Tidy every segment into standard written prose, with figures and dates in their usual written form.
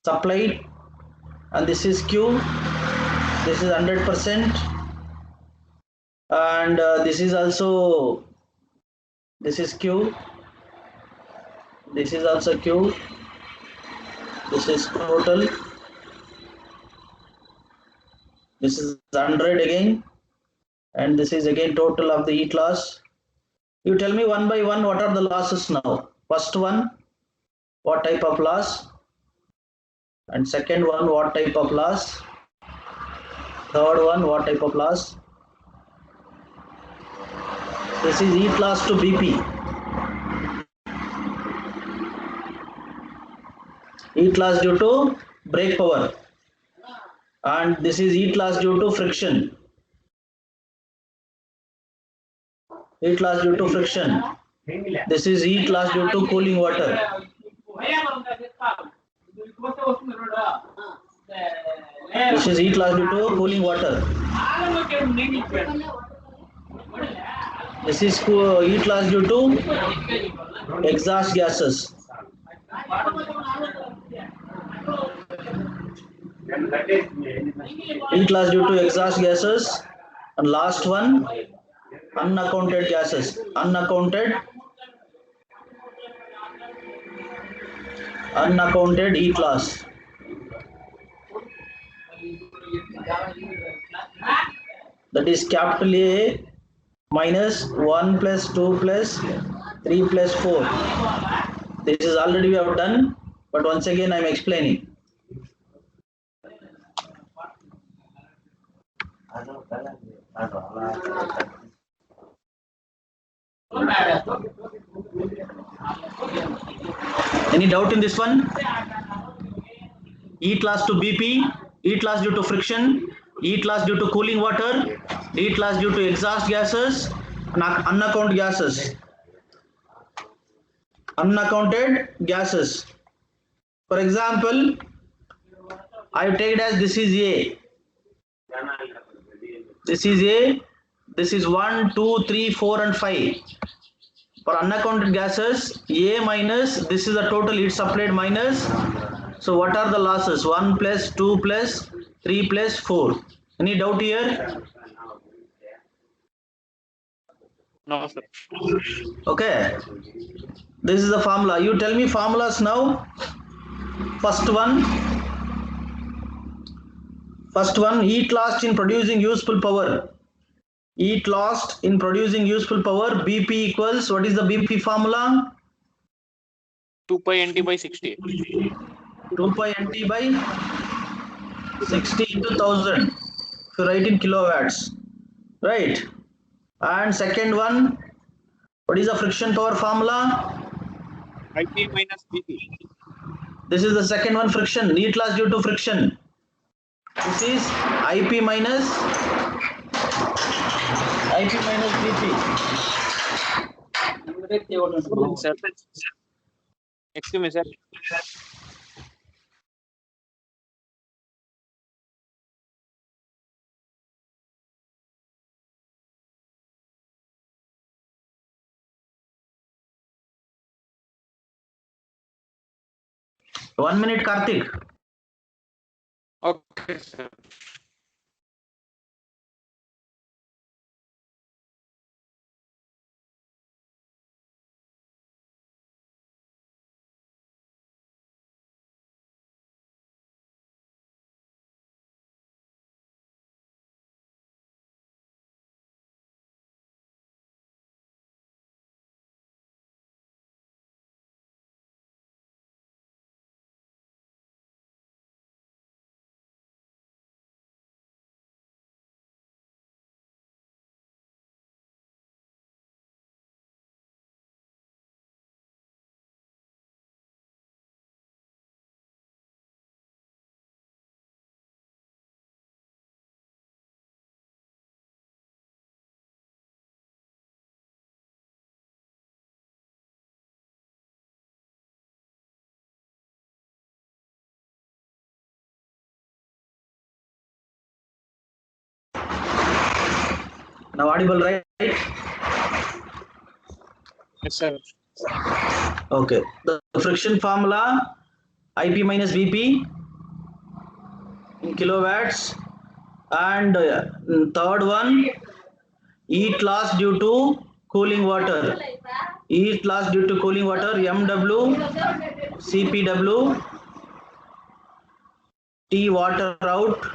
supplied, and this is Q. This is 100%, and this is also, this is Q. This is also Q. This is total. This is 100 again, and this is again total of the heat loss. You tell me one by one what are the losses now. First one, what type of loss, and second one, what type of loss, third one, what type of loss. This is heat loss to BP. Heat loss due to brake power, and this is heat loss due to friction. Heat loss due to friction. This is heat loss due to cooling water. This is heat loss due to cooling water. This is heat loss due to exhaust gases. Heat loss due to exhaust gases. And last one, unaccounted gases. Unaccounted heat loss. That is capital A minus 1 plus 2 plus 3 plus 4. This is already we have done, but once again I am explaining. Any doubt in this one? Heat loss to BP, heat loss due to friction, heat loss due to cooling water, heat loss due to exhaust gases, and unaccounted gases. Unaccounted gases. For example, I take it as this is A. This is A. This is 1, 2, 3, 4, and 5. For unaccounted gases, A minus, this is the total heat supplied minus. So what are the losses? 1 plus 2 plus 3 plus 4. Any doubt here? No, sir. Okay. This is the formula. You tell me formulas now. First one, heat lost in producing useful power. Heat lost in producing useful power, BP equals, what is the BP formula? 2 pi NT by 60. 2 pi NT by 60 into 1000. If you write in kilowatts, right? And second one, what is the friction power formula? IP minus BP. This is the second one, friction, heat loss due to friction. This is IP minus BP. Sir. Excuse me, sir. One minute, Karthik. Okay, sir. Now audible, right? Yes, sir. Okay. The friction formula, IP minus BP in kilowatts. And third one, heat loss due to cooling water. Heat loss due to cooling water, MW, CPW, T water out,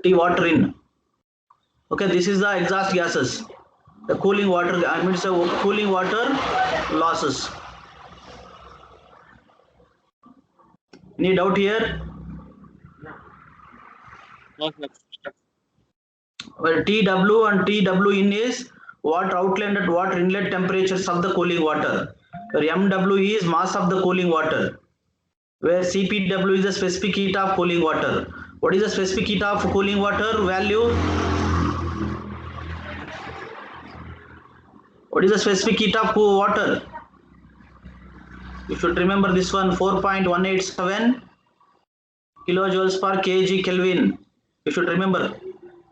T water in. Okay, this is the exhaust gases. The cooling water, I mean, so cooling water losses. Any doubt here? No, sir. Well, TW and TW in is water outlet and water inlet temperatures of the cooling water. Where MW is mass of the cooling water. Where CPW is the specific heat of cooling water. What is the specific heat of cooling water value? What is the specific heat of water? You should remember this one, 4.187 kilojoules per kg Kelvin. You should remember.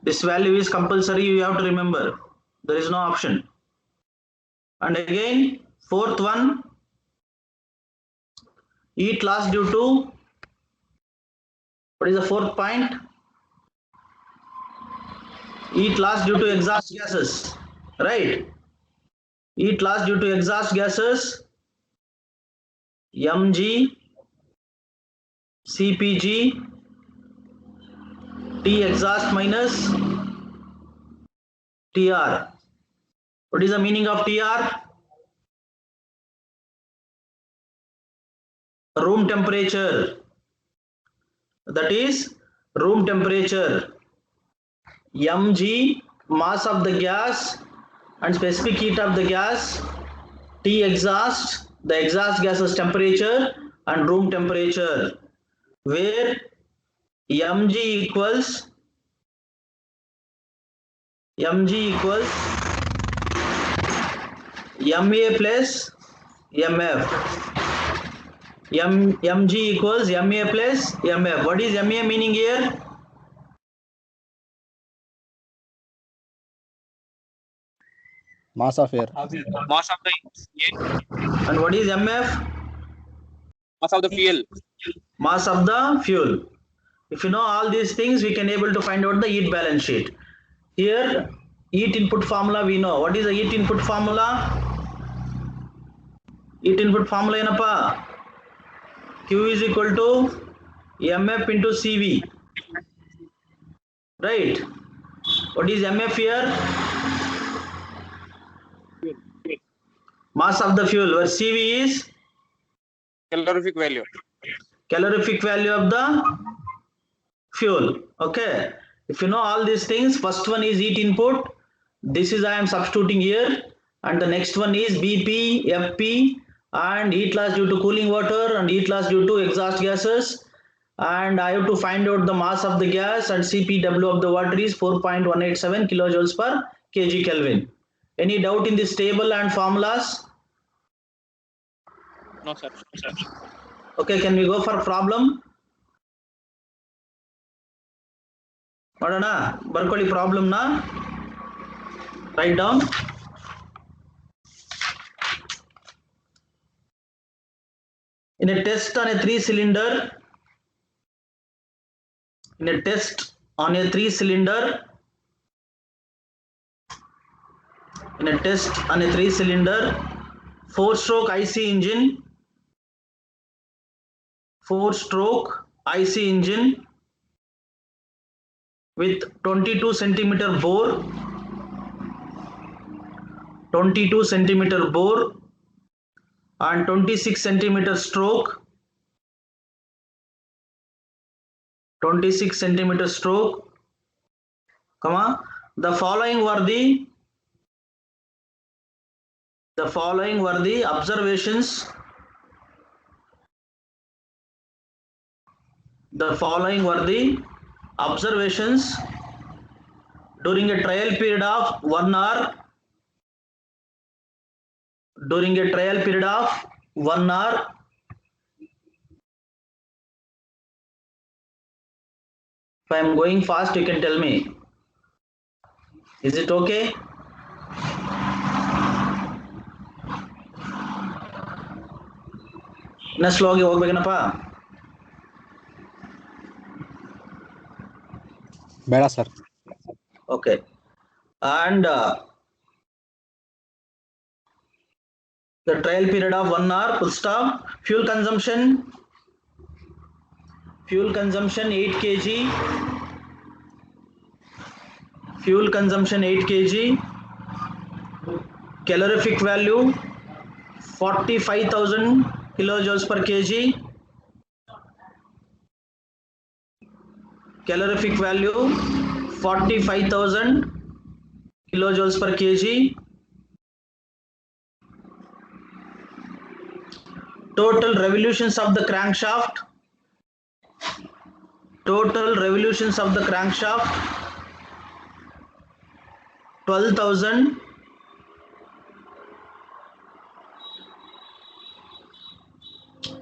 This value is compulsory, you have to remember. There is no option. And again, fourth one, heat loss due to, what is the fourth point? Heat loss due to exhaust gases, right? Heat loss due to exhaust gases, mg, cpg, T exhaust minus TR. What is the meaning of TR? Room temperature. That is room temperature. mg, mass of the gas and specific heat of the gas. T exhaust, the exhaust gases temperature and room temperature. Where mg equals MA plus MF. mg equals MA plus MF. What is MA meaning here? Mass of air. Mass of the air, And what is MF? mass of the fuel. Mass of the fuel. If you know all these things, we can able to find out the heat balance sheet. Here, heat input formula we know. What is the heat input formula? Heat input formula ಏನಪ್ಪ? Q is equal to MF into CV. Right? What is MF here? Mass of the fuel. Where CV is Calorific value. calorific value of the fuel. Okay, if you know all these things, first one is heat input. This is I am substituting here, and the next one is BP, FP, and heat loss due to cooling water and heat loss due to exhaust gases. And I have to find out the mass of the gas, and CPW of the water is 4.187 kilojoules per kg Kelvin. Any doubt in this table and formulas? No, sir. Okay, can we go for problem? ಮಾಡೋಣ ಬರ್ಕೊಳ್ಳಿ problem ನ write down. In a test on a three cylinder, in a test on a three cylinder, in a test on a three cylinder 4-stroke IC engine, 4-stroke IC engine with 22 centimeter bore, 22 centimeter bore and 26 centimeter stroke, 26 centimeter stroke, comma, the following were the observations, the following were the observations during a trial period of 1 hour, during a trial period of 1 hour. If I am going fast, you can tell me. Is it okay? ಇನ್ನ slow ಆಗಿ ಹೋಗ್ಬೇಕೇನಪ್ಪ? ಬೇಡ sir. Okay. And the trial period of 1 hour, full stop. Fuel consumption 8 kg. Fuel consumption 8 kg. Calorific value 45,000 kilojoules per kg. Calorific value 45,000 kilojoules per kg. Total revolutions of the crankshaft. Total revolutions of the crankshaft 12,000.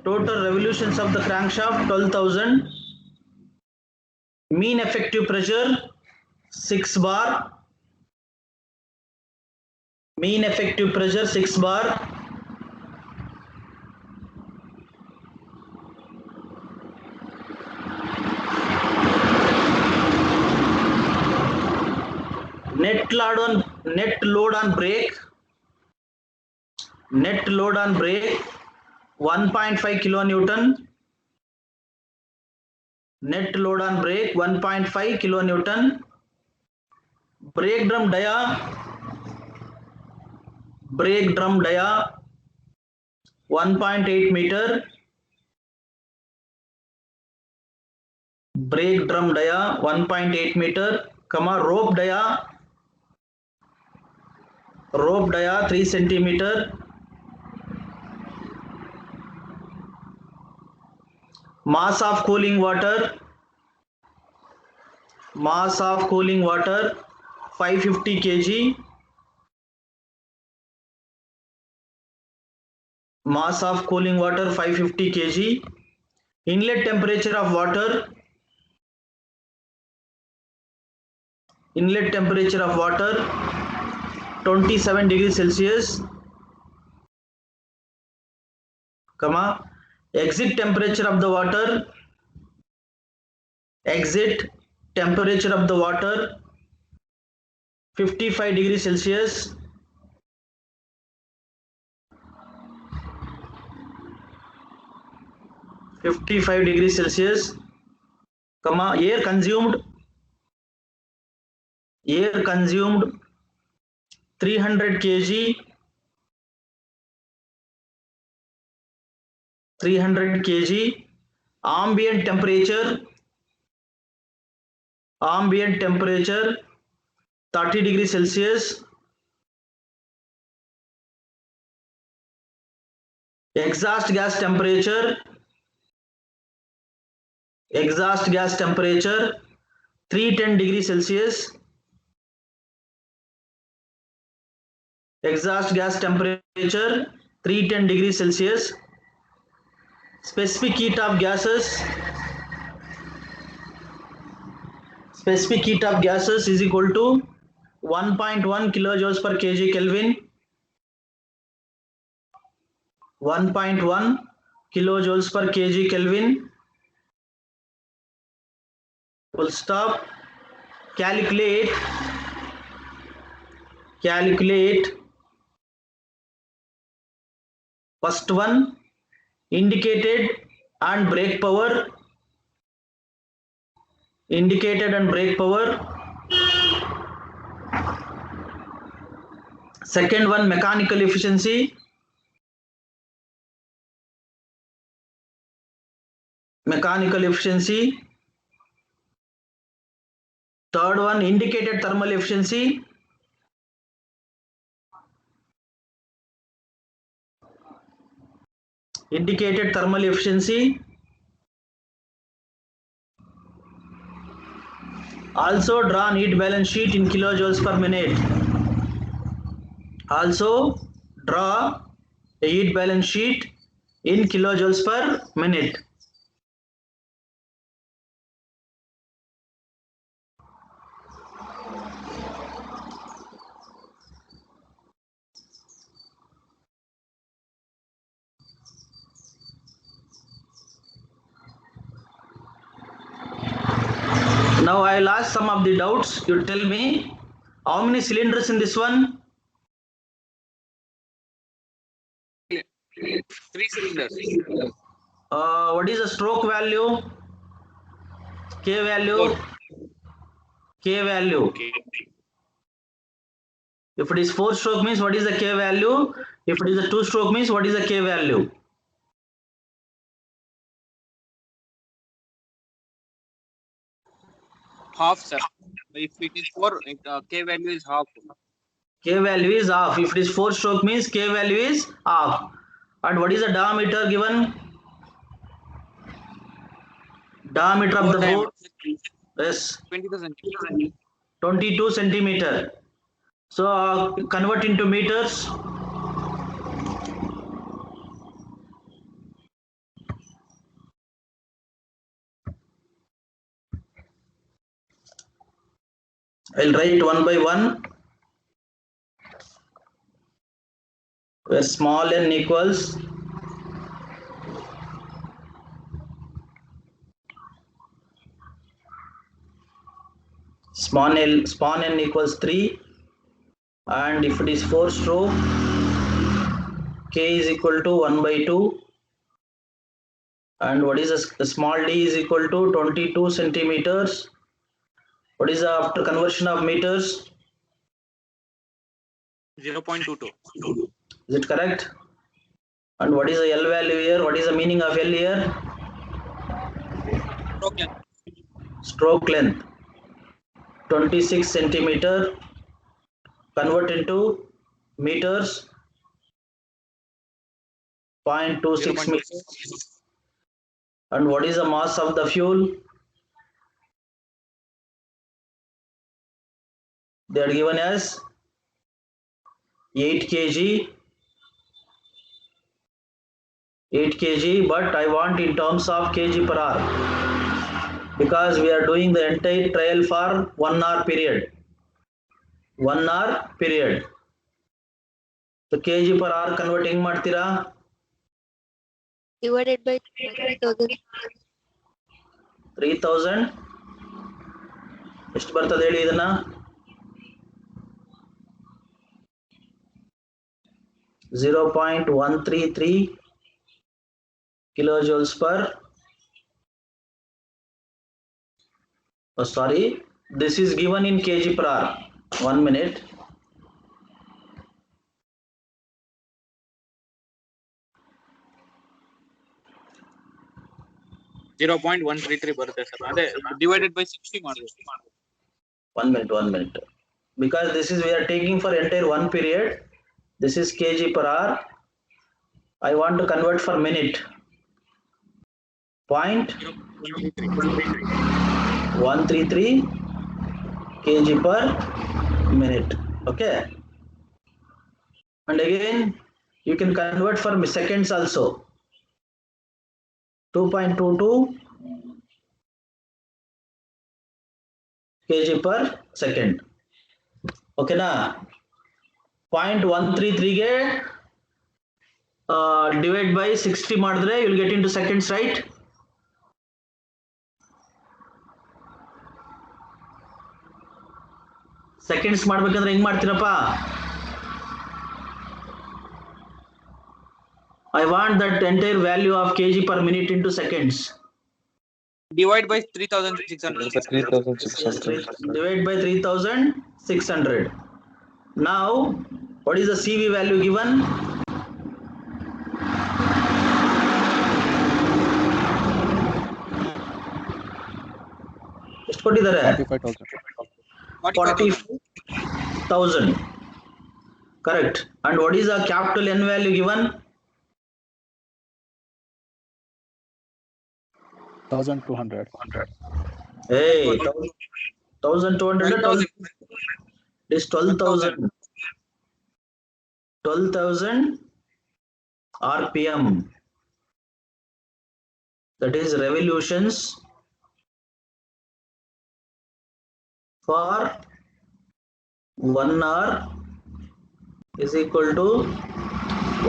Total revolutions of the crankshaft 12,000. Mean effective pressure 6 bar. Mean effective pressure 6 bar. Net load on brake. Net load on brake 1.5 kilonewton. Net load on brake 1.5 kilonewton. Brake drum dia 1.8 meter. Brake drum dia 1.8 meter, rope dia 3 centimeter. Mass of cooling water 550 kg. Mass of cooling water 550 kg. Inlet temperature of water 27 degrees Celsius, exit temperature of the water 55 degrees Celsius. Air consumed 300 kg. 300 kg. Ambient temperature 30 degrees Celsius. Exhaust gas temperature 310 degrees Celsius. Exhaust gas temperature 310 degrees Celsius. Specific heat of gases is equal to 1.1 kilojoules per kg Kelvin. 1.1 kilojoules per kg Kelvin. Full stop. Calculate first one, indicated and brake power. Second one, mechanical efficiency. Third one, indicated thermal efficiency. Also draw neat balance sheet in kilojoules per minute. Also draw a heat balance sheet in kilojoules per minute. Now I'll ask some of the doubts. You tell me how many cylinders in this one? 3 cylinders. What is the stroke value? K value. Four. K value. Okay. If it is 4-stroke means what is the K value? If it is a 2-stroke means what is the K value? Half, sir. If it is 4, K value is half. K value is half. If it is 4-stroke means K value is half. And what is the diameter given? Diameter of the board? Yes. 22 centimeters. 22 centimeter. So convert into meters. I'll write one by one. Where small n equals spawn n equals 3, and if it is 4-stroke, K is equal to 1 by 2, and what is a small d is equal to 22 centimeters. What is the after conversion of meters? 0.22. Is it correct? And what is the L value here? What is the meaning of L here? Stroke length. Stroke length. 26 centimeter. Convert into meters. 0.26 meters. And what is the mass of the fuel? They are given as 8 kg. 8 kg, but I want in terms of kg per hour, because we are doing the entire trial for 1 hour period. 1 hour period. So kg per hour converting ಮಾಡ್ತೀರಾ? Divided by 3000. 3000 ಎಷ್ಟು ಬರ್ತದೆ ಹೇಳಿ ಇದನ್ನ? 0.133 kilojoules per, oh sorry, this is given in kg per hour. 1 minute. .133 ಬರುತ್ತೆ sir. ಅದೇ divided by 60 ಮಾಡಬೇಕು. 1 minute. Because this is we are taking for entire 1 period. This is kg per hour. I want to convert for minute. 0.133 kg per minute. Okay. And again, you can convert for seconds also. 2.22 kg per second. Okay na? 0.133 ಗೆ divide by 60 ಮಾಡಿದ್ರೆ you will get into seconds, right? Seconds ಮಾಡ್ಬೇಕಂದ್ರೆ ಹೆಂಗ್ ಮಾಡ್ತೀರಪ್ಪ? I want that entire value of kg per minute into seconds. Divide by 3600. 3600. Divide by 3600. Now, what is the CV value given? ಎಷ್ಟು ಕೊಟ್ಟಿದ್ದಾರೆ? 45,000. Correct. And what is the capital N value given? 1200. Hey, 1200. It is 12,000. 12,000 RPM. That is revolutions for 1 hour is equal to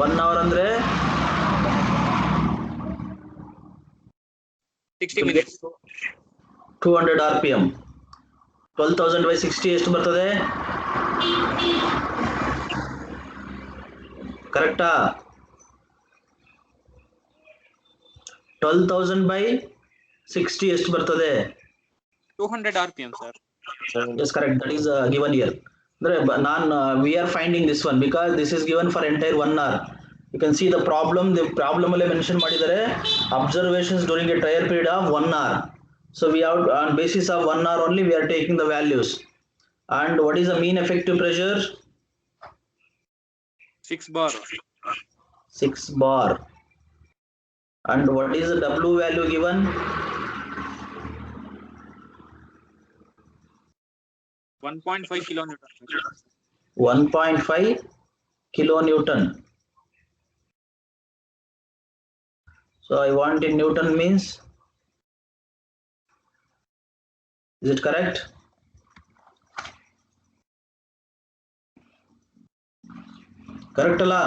1 hour andre 60 minutes. 200 RPM. 12,000 by 60 ಎಷ್ಟು ಬರ್ತದೆ? ಕರೆಕ್ಟಾ? 12,000 by 60 ಎಷ್ಟು ಬರ್ತದೆ? 200 RPM, sir. Yes, correct. That is given here. We are finding this one because this is given for entire 1 hour. You can see the problem. The problem alle mention ಮಾಡಿದ್ದಾರೆ observations during a trial period of 1 hour. So we have on basis of 1 hour only we are taking the values. And what is the mean effective pressure? 6 bar. 6 bar. And what is the W value given? 1.5 kilonewton. 1.5 kilonewton. So I want in Newton means, is it correct? Correct alla?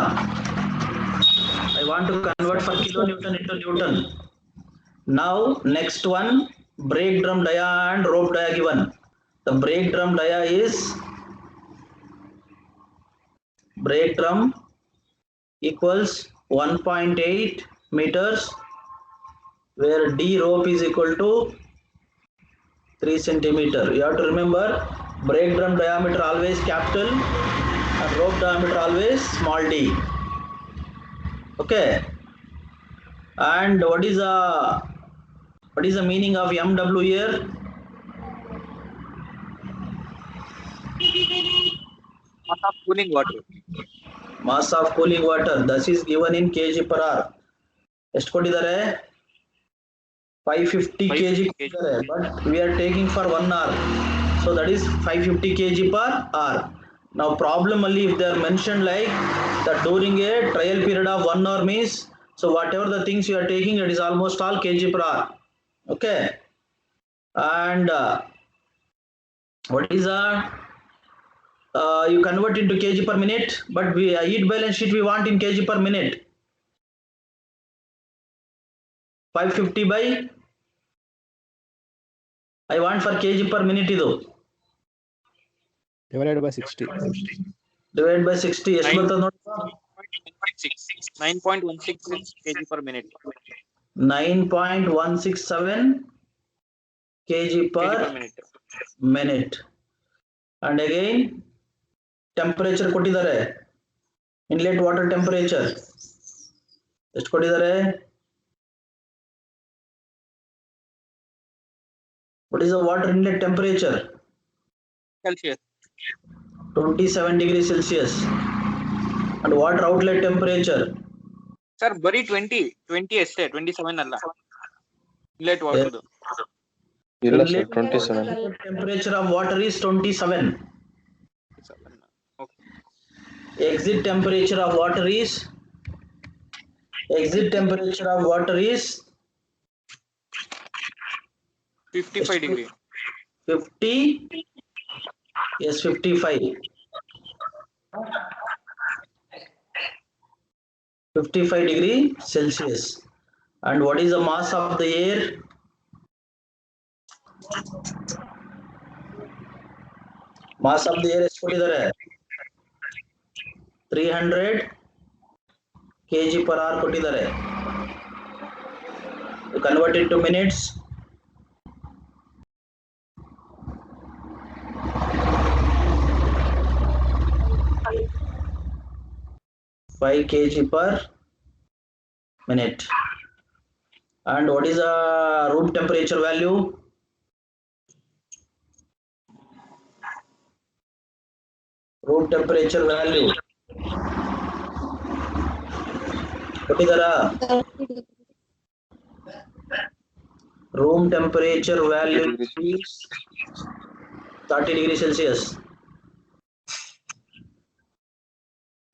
I want to convert for kilonewton into Newton. Now next one, brake drum dia and rope dia given. The brake drum dia is brake drum equals 1.8 meters, where D rope is equal to 3 centimeter. You have to remember brake drum diameter always capital and rope diameter always small d. Okay. And what is the meaning of MW here? Mass of cooling water. Mass of cooling water. This is given in kg per hour. ಎಷ್ಟು ಕೊಟ್ಟಿದ್ದಾರೆ? 550 kg ಕೊಟ್ಟಿದ್ದಾರೆ, but we are taking for 1 hour. So that is 550 kg per hour. Now problem only if they are mentioned like that during a trial period of 1 hour means, so whatever the things you are taking, it is almost all kg per hour. Okay. And what is you convert into kg per minute, but we heat balance sheet we want in kg per minute. 550 by I want for kg per minute idu. Divided by 60. Divided by 60 ಎಷ್ಟು ಬರ್ತದೆ ನೋಡಿ? 9.166 kg per minute. 9.167 kg per minute. And again temperature ಕೊಟ್ಟಿದ್ದಾರೆ, inlet water temperature ಎಷ್ಟು ಕೊಟ್ಟಿದ್ದಾರೆ? What is the water inlet temperature? Celsius. 27 degrees Celsius. And water outlet temperature? Sir, bari 20 ಅಷ್ಟೇ, 27 ಅಲ್ಲ. Inlet water. ಇಲ್ಲ sir, 27. Temperature of water is 27. Okay. Exit temperature of water is 55 degree. 50, yes, 55. 55 degree Celsius. And what is the mass of the air? Mass of the air is 300 kg per hour ಕೊಟ್ಟಿದ್ದಾರೆ. You convert it to minutes. 5 kg per minute. And what is the room temperature value? Room temperature value. ಕೊಟ್ಟಿದ್ದಾರಾ? Room temperature value is 30 degrees Celsius.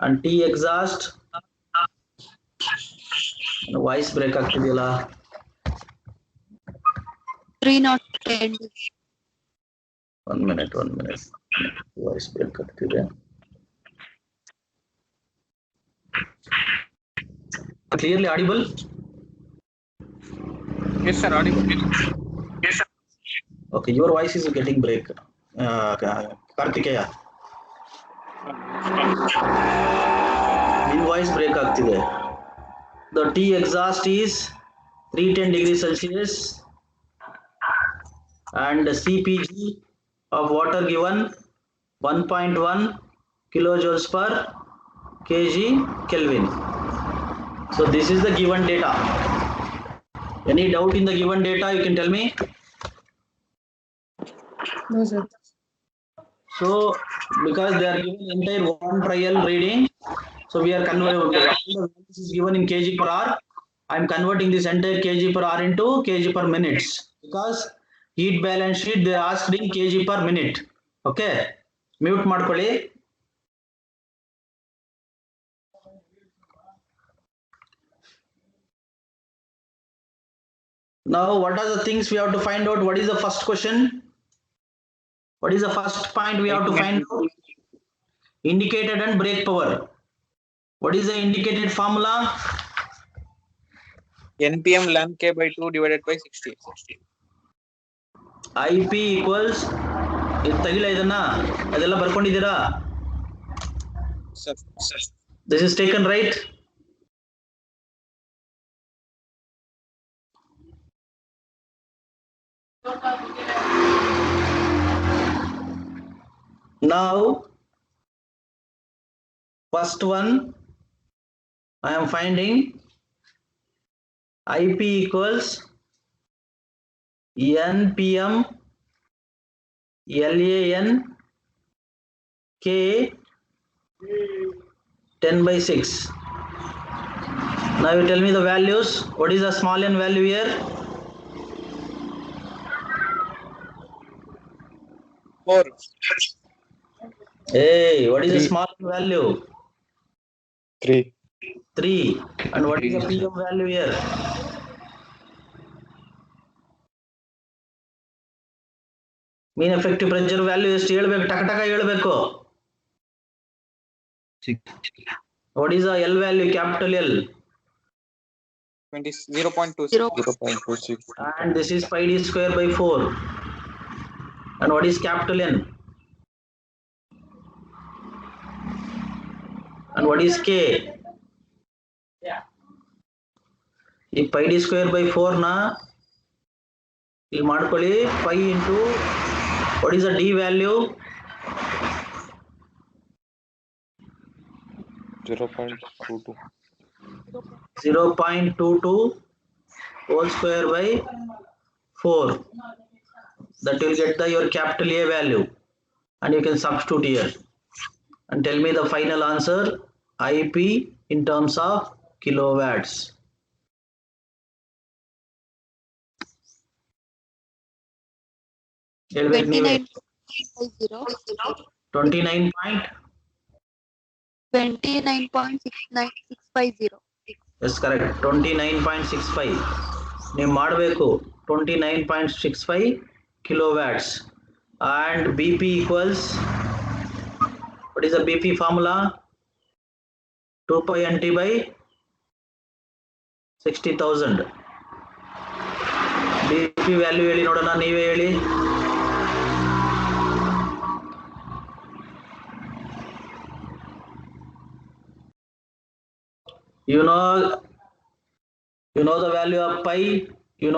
And T exhaust voice break ಆಗ್ತಿದೆಯಲ್ಲ? 310. 1 minute. Voice break ಆಗ್ತಿದೆ. Clearly audible? Yes sir, audible. Yes sir. Okay, your voice is getting break. Kartikeya ನಿಮ್ಮ voice break ಆಗ್ತಿದೆ. The T exhaust is 310 degrees Celsius and CPG of water given 1.1 kilojoules per kg Kelvin. So this is the given data. Any doubt in the given data you can tell me? No, sir. So because they are given entire one trial reading, so we are converting. This is given in kg per hour. I am converting this entire kg per hour into kg per minutes because heat balance sheet they asked in kg per minute. Okay, mute ಮಾಡ್ಕೊಳ್ಳಿ. Now what are the things we have to find out? What is the first question? What is the first point we have to find out? Indicated and brake power. What is the indicated formula? NPM lambda K by 2 divided by 60. IP equals ಇದು ತೆಗಿಲ ಇದನ್ನ ಅದೆಲ್ಲ ಬರ್ಕೊಂಡಿದ್ದೀರಾ? Sir. This is taken right? Now first one I am finding IP equals NPM LAN K 10 by 6. Now you tell me the values. What is the small n value here? 4. Hey, what is the 3. small n value? 3. 3. And what is the PM value here? Mean effective pressure value ಎಷ್ಟು ಹೇಳ್ಬೇಕು? ಟಕ ಟಕ ಹೇಳ್ಬೇಕು. What is the L value? Capital L. 0.26. 0.26. And this is pi d square by 4. And what is capital N? And what is K? ಈ pi d square by 4 ನ ಇಲ್ಲಿ ಮಾಡ್ಕೊಳ್ಳಿ. pi into what is the D value? 0.22. 0.22 whole square by 4. That will get the your capital A value and you can substitute here and tell me the final answer IP in terms of kilowatts. ಹೇಳ್ಬೇಕು ನೀವೇ. 29.69650. Yes, correct. 29.65. ನೀವು ಮಾಡಬೇಕು 29.65 kilowatts and BP equals, what is the BP formula? 2 pi NT by 60,000. BP value ಹೇಳಿ ನೋಡೋಣ, ನೀವೇ ಹೇಳಿ. You know the value of pi?